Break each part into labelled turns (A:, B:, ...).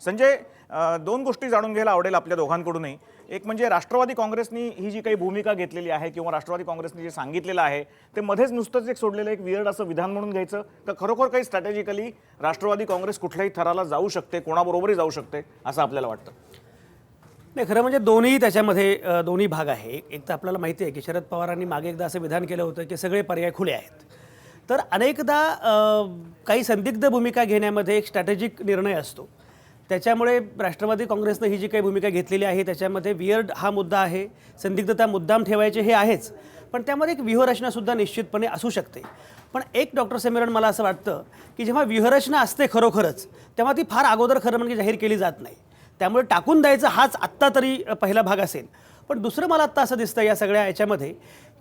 A: संजय, दोन गोष्टी जाणून घ्यायला आवडेल आपल्या दोघांकडूनही. एक म्हणजे राष्ट्रवादी काँग्रेसनी ही जी काही भूमिका घेतलेली आहे किंवा राष्ट्रवादी काँग्रेसने जे सांगितलेलं आहे ते मध्येच नुसतंच एक सोडलेलं एक वियर्ड असं विधान म्हणून घ्यायचं का खरोखर काही स्ट्रॅटेजिकली राष्ट्रवादी काँग्रेस कुठल्याही थराला जाऊ शकते, कोणाबरोबरही जाऊ शकते असं आपल्याला वाटतं?
B: नाही, खरं म्हणजे दोन्ही त्याच्यामध्ये दोन्ही भाग आहे. एक तर आपल्याला माहिती आहे की शरद पवारांनी मागे एकदा असं विधान केलं होतं की सगळे पर्याय खुले आहेत. तर अनेकदा काही संदिग्ध भूमिका घेण्यामध्ये एक स्ट्रॅटेजिक निर्णय असतो. त्याच्यामुळे राष्ट्रवादी काँग्रेसनं ही जी काही भूमिका घेतलेली आहे त्याच्यामध्ये वियर्ड हा मुद्दा आहे, संदिग्धता मुद्दाम ठेवायचे हे आहेच, पण त्यामध्ये एक व्यूहरचनासुद्धा निश्चितपणे असू शकते. पण एक डॉक्टर समीरण, मला असं वाटतं की जेव्हा व्यूहरचना असते खरोखरच तेव्हा ती फार अगोदर खरं म्हणजे जाहीर केली जात नाही. त्यामुळे टाकून द्यायचं हाच आत्ता तरी पहिला भाग असेल. पण दुसरं मला आत्ता असं दिसतं या सगळ्या याच्यामध्ये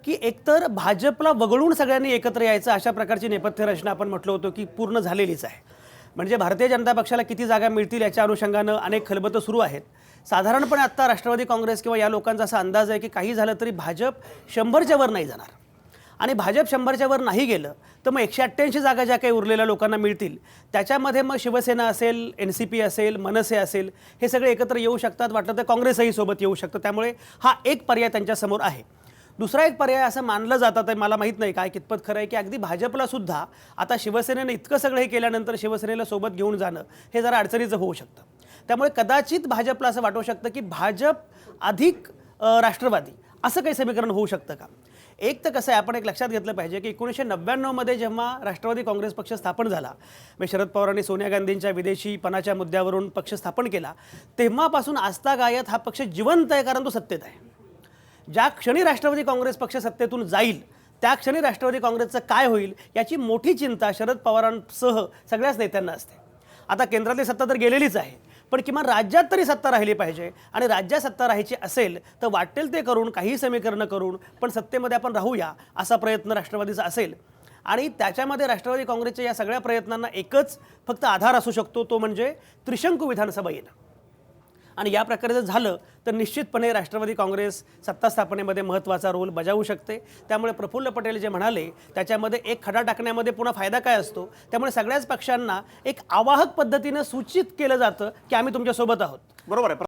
B: की एकतर भाजपला वगळून सगळ्यांनी एकत्र यायचं अशा प्रकारची नेपथ्य रचना आपण म्हटलं होतं की पूर्ण झालेलीच आहे. म्हणजे भारतीय जनता पक्षाला किती जागा मिळतील याच्या अनुषंगानं अनेक खलबतं सुरू आहेत. साधारणपणे आत्ता राष्ट्रवादी काँग्रेस किंवा या लोकांचा असा अंदाज आहे की काही झालं तरी भाजप 100च्या वर नाही जाणार. आणि भाजप 100च्या वर नाही गेलं तर मग 188 जागा ज्या काही उरलेल्या लोकांना मिळतील त्याच्यामध्ये मग शिवसेना असेल, NCP असेल, मनसे असेल, हे सगळे एकत्र येऊ शकतात. वाटलं तर काँग्रेसही सोबत येऊ शकतं. त्यामुळे हा एक पर्याय त्यांच्यासमोर आहे. दुसरा एक पर्याय असं मानलं जातं, तर मला माहीत नाही काय कितपत खरं आहे, की अगदी भाजपला सुद्धा आता शिवसेनेनं इतकं सगळं हे केल्यानंतर शिवसेनेला सोबत घेऊन जाणं हे जरा अडचणीचं होऊ शकतं. त्यामुळे कदाचित भाजपला असं वाटू शकतं की भाजप अधिक राष्ट्रवादी असं काही समीकरण होऊ शकतं का? एक तर कसं आहे, आपण एक लक्षात घेतलं पाहिजे की 1999 मध्ये जेव्हा राष्ट्रवादी काँग्रेस पक्ष स्थापन झाला, म्हणजे शरद पवारांनी सोनिया गांधींच्या विदेशीपणाच्या मुद्द्यावरून पक्ष स्थापन केला, तेव्हापासून आजतागायत हा पक्ष जिवंत आहे, कारण तो सत्तेत आहे. ज्या क्षणी राष्ट्रवादी काँग्रेस पक्ष सत्तेतून जाईल त्या क्षणी राष्ट्रवादी काँग्रेसचं काय होईल याची मोठी चिंता शरद पवारांसह सगळ्याच नेत्यांना असते. आता केंद्रातली सत्ता तर गेलेलीच आहे, पण किमान राज्यात तरी सत्ता राहिली पाहिजे. आणि राज्यात सत्ता राहायची असेल तर वाटेल ते करून, काही समीकरणं करून, पण सत्तेमध्ये आपण राहूया असा प्रयत्न राष्ट्रवादीचा असेल. आणि त्याच्यामध्ये राष्ट्रवादी काँग्रेसच्या या सगळ्या प्रयत्नांना एकच फक्त आधार असू शकतो, तो म्हणजे त्रिशंकू विधानसभा येणं. आणि या प्रकारे जर झालं तर निश्चितपणे राष्ट्रवादी काँग्रेस सत्ता स्थापनेमध्ये महत्त्वाचा रोल बजावू शकते. त्यामुळे प्रफुल्ल पटेल जे म्हणाले त्याच्यामध्ये एक खडा टाकण्यामध्ये पुन्हा फायदा काय असतो, त्यामुळे सगळ्याच पक्षांना एक आवाहक पद्धतीनं सूचित केलं जातं की आम्ही तुमच्यासोबत आहोत.
A: बरोबर आहे.